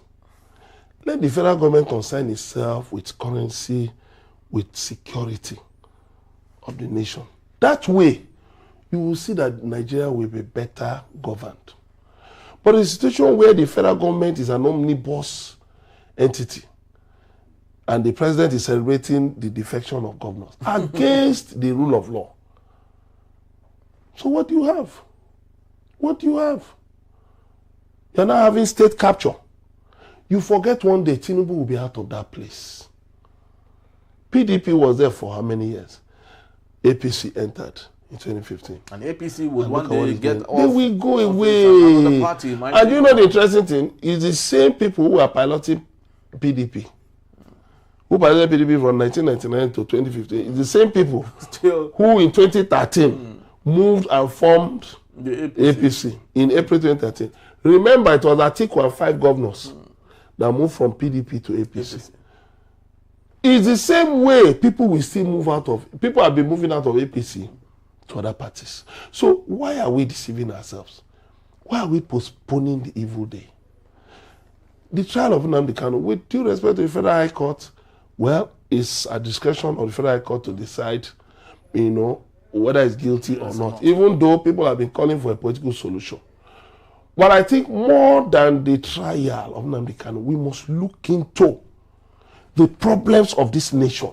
Let the federal government concern itself with currency, with security of the nation. That way, you will see that Nigeria will be better governed. But in a situation where the federal government is an omnibus entity, and the president is celebrating the defection of governors against the rule of law. So what do you have? What do you have? You're now having state capture. You forget one day Tinubu will be out of that place. PDP was there for how many years? APC entered in 2015. And APC would one day get off. They will go away. Party, and you know the interesting thing is the same people who are piloting PDP. Who piloted PDP from 1999 to 2015. It's the same people who in 2013 moved and formed the APC in April 2013. Remember, it was Atiku and 5 governors that moved from PDP to APC. It's the same way people will still move out of, people have been moving out of APC to other parties. So why are we deceiving ourselves? Why are we postponing the evil day? The trial of Nnamdi Kanu, with due respect to the Federal High Court, Well, it's a discretion of the federal court to decide, whether it's guilty or not, even though people have been calling for a political solution. But I think more than the trial of Nnamdi Kanu, we must look into the problems of this nation.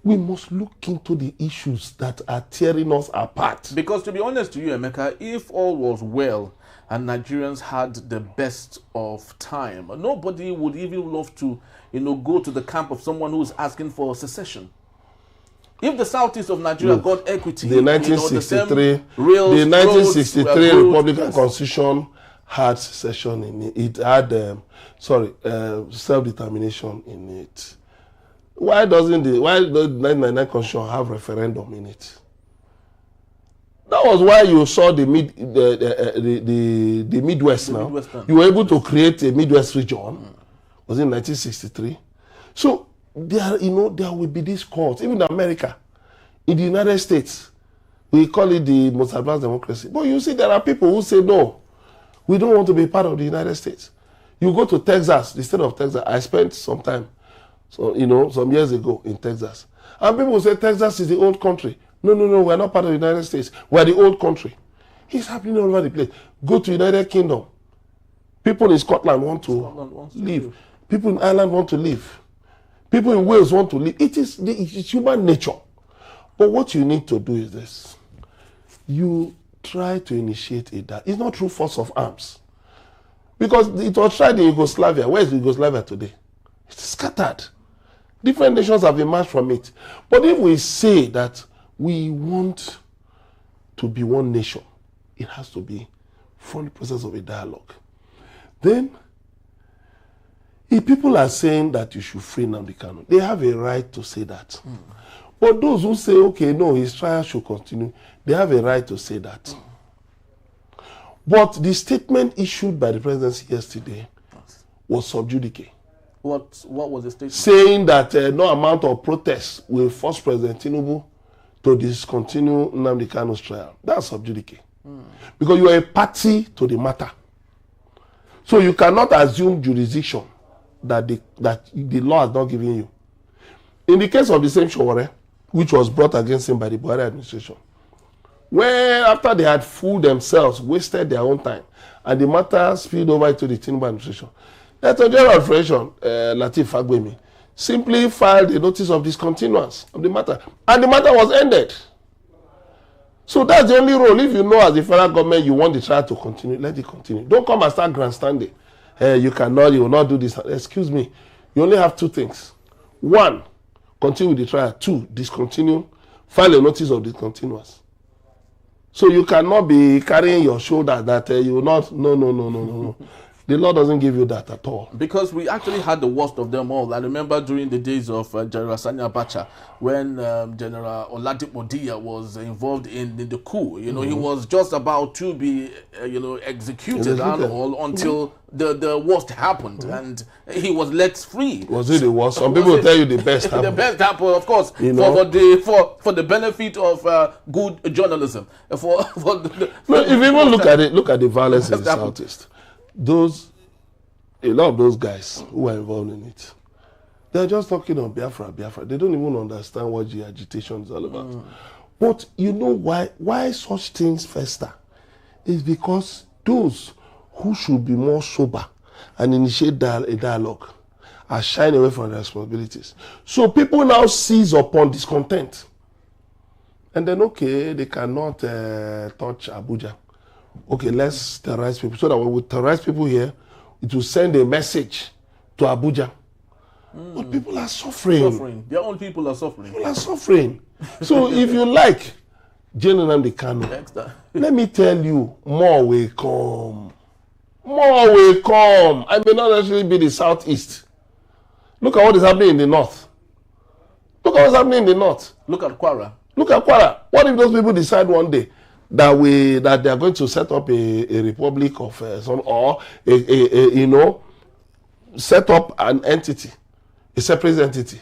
We must look into the issues that are tearing us apart. Because to be honest to you, Emeka, if all was well and Nigerians had the best of time, nobody would even love to, go to the camp of someone who is asking for secession. If the southeast of Nigeria got equity, the 1963 Republican Constitution had secession in it. It had, self-determination in it. Why doesn't the 1999 Constitution have referendum in it? That was why you saw the Midwest now. Midwestern. You were able to create a Midwest region. Was in 1963. So there will be these calls. Even in America, in the United States, we call it the most advanced democracy. But you see, there are people who say no, we don't want to be part of the United States. You go to Texas, the state of Texas. I spent some time, some years ago in Texas. And people say Texas is the old country. No, we're not part of the United States. We're the old country. It's happening all over the place. Go to United Kingdom. People in Scotland want to leave. People in Ireland want to leave. People in Wales want to leave. It's human nature. But what you need to do is this. You try to initiate that. It's not through force of arms. Because it was tried in Yugoslavia. Where is Yugoslavia today? It's scattered. Different nations have emerged from it. But if we say that we want to be one nation, it has to be from the process of a dialogue. Then, if people are saying that you should free Nnamdi Kanu, they have a right to say that. But those who say, okay, no, his trial should continue, they have a right to say that. But the statement issued by the presidency yesterday was sub judice. What was the statement? Saying that no amount of protest will force President Tinubu to discontinue Nnamdi Kanu's trial. That's sub judice. Because you are a party to the matter. So you cannot assume jurisdiction that the law has not given you. In the case of the same Sowore, which was brought against him by the Buhari administration, where after they had fooled themselves, wasted their own time, and the matter spilled over to the Tinubu administration, the Attorney General of Federation, Lateef Fagbemi, simply filed a notice of discontinuance of the matter, and the matter was ended. So that's the only role. If you know as the federal government you want the trial to continue, let it continue. Don't come and start grandstanding. You will not do this. Excuse me. You only have two things. One, continue with the trial. Two, discontinue. File a notice of discontinuance. So you cannot be carrying your shoulder that you will not. No. The law doesn't give you that at all. Because we actually had the worst of them all. I remember during the days of General Sani Abacha, when General Oladipo Diya was involved in the coup. He was just about to be, executed and all until the worst happened, and he was let free. Was it the worst? Some people tell you the best happened. The best happened, of course, for the benefit of good journalism. If you even look at the violence in the Southeast. A lot of those guys who are involved in it, they're just talking on Biafra. They don't even understand what the agitation is all about. But you know why such things fester? Is because those who should be more sober and initiate a dialogue are shying away from their responsibilities. So people now seize upon discontent. And then, okay, they cannot touch Abuja. Okay, let's terrorize people. So that when we terrorize people here, it will send a message to Abuja. But people are suffering. Their own people are suffering. People are suffering. So if you like Nnamdi Kanu, let me tell you, more will come. More will come. I may not necessarily be the Southeast. Look at what is happening in the North. Look at what's happening in the North. Look at Kwara. What if those people decide one day that they are going to set up a republic of set up an entity, a separate entity?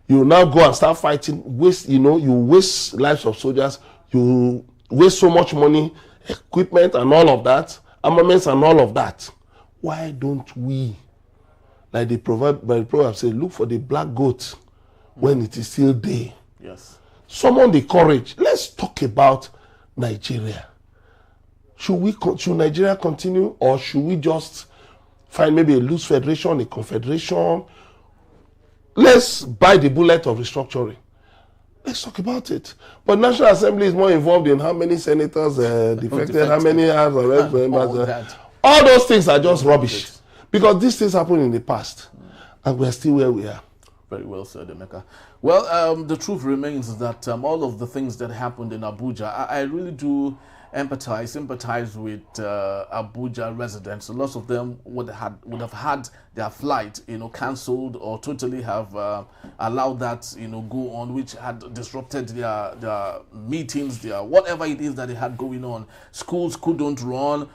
You now go and start fighting, you waste lives of soldiers, you waste so much money, equipment and all of that, armaments and all of that. Why don't we Like the proverb say, look for the black goat when it is still day. Yes. Summon the courage. Let's talk about Nigeria. Should Nigeria continue, or should we just find maybe a loose federation, a confederation? Let's bite the bullet of restructuring. Let's talk about it. But National Assembly is more involved in how many senators defected, how many House of Reps members. All those things are just rubbish. Because these things happened in the past. And we are still where we are. Very well said, Emeka. Well, the truth remains that all of the things that happened in Abuja, I really do sympathize with Abuja residents. Lots of them would have had their flight, cancelled, or totally have allowed that, go on, which had disrupted their meetings, their whatever it is that they had going on. Schools couldn't run.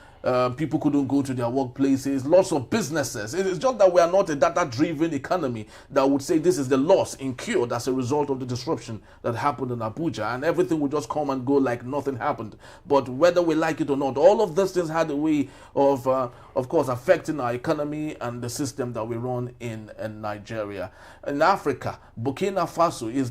People couldn't go to their workplaces, lots of businesses. It's just that we are not a data-driven economy that would say this is the loss incurred as a result of the disruption that happened in Abuja, and everything would just come and go like nothing happened. But whether we like it or not, all of these things had a way of course, affecting our economy and the system that we run in Nigeria. In Africa, Burkina Faso is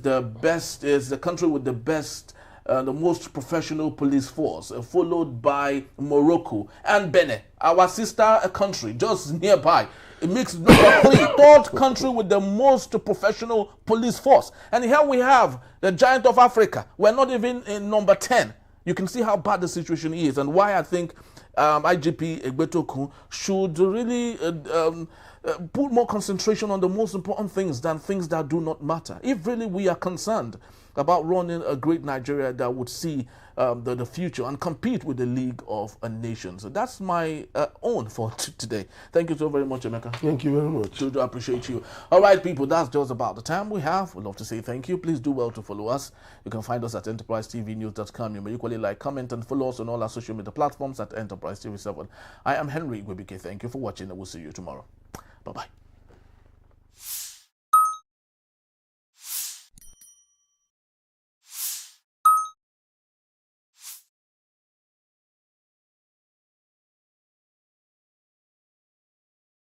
the country with the best the most professional police force, followed by Morocco and Benin, our sister country just nearby. It makes number 3, third country with the most professional police force. And here we have the giant of Africa. We're not even in number 10. You can see how bad the situation is, and why I think IGP Egbetokun should really put more concentration on the most important things than things that do not matter. If really we are concerned about running a great Nigeria that would see the future and compete with the League of Nations. So that's my own for today. Thank you so very much, Emeka. Thank you very much. I do appreciate you. All right, people, that's just about the time we have. We'd love to say thank you. Please do well to follow us. You can find us at enterprisetvnews.com. You may equally like, comment, and follow us on all our social media platforms at Enterprise TV7. I am Henry Gwebike. Thank you for watching, and we'll see you tomorrow. Bye-bye.